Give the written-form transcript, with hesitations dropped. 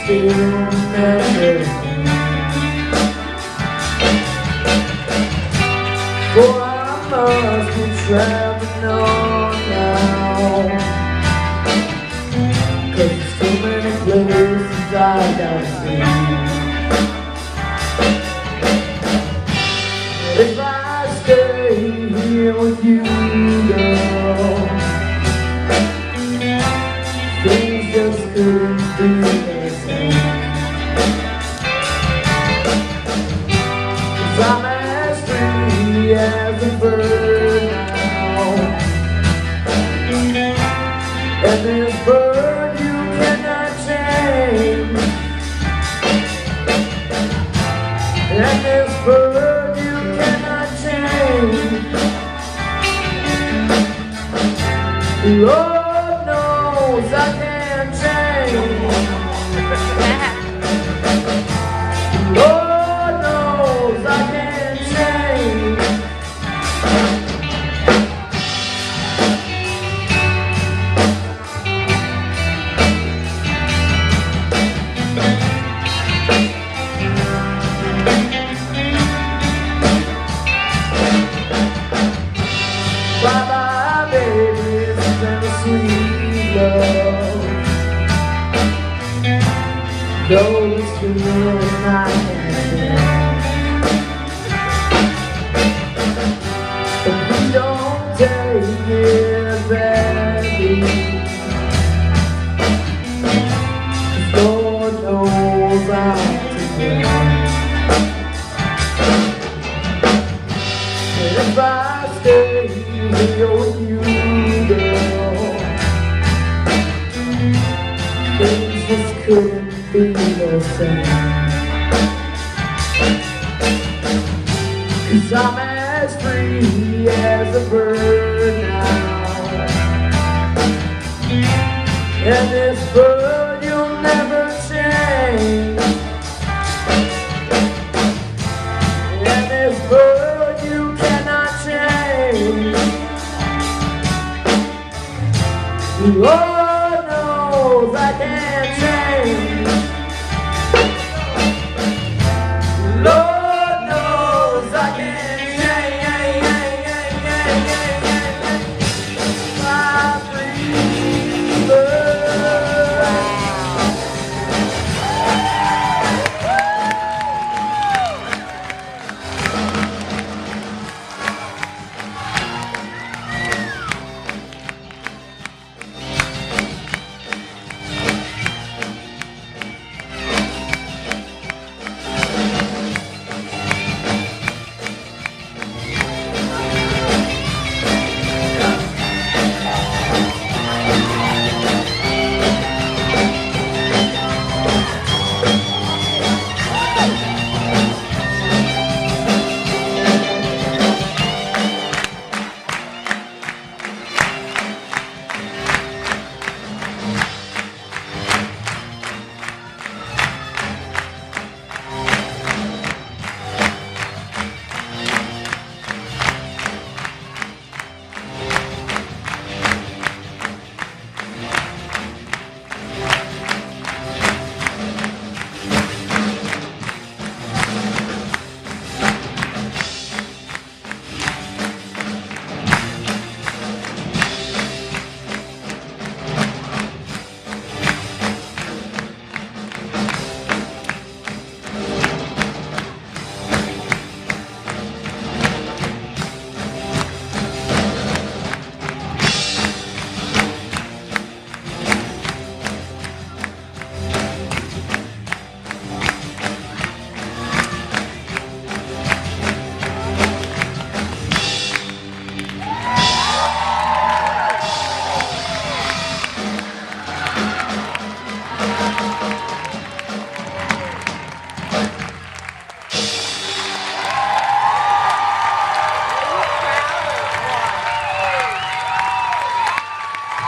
still never for I must be traveling on now, 'cause there's too many places I gotta see. If I stay here with you, girl, things just couldn't be the same. 'Cause I'm as free as a bird now, and this bird you cannot change, and this bird you cannot change. Lord knows I can't change. Lord knows I can't change. Bye-bye, baby, it's been a sweet love. Though it's feeling I can't. If we don't take it badly, 'cause Lord knows I'm too bad. And if I stay here with you, girl, things just couldn't be the same. 'Cause I'm as free as a bird now, and this bird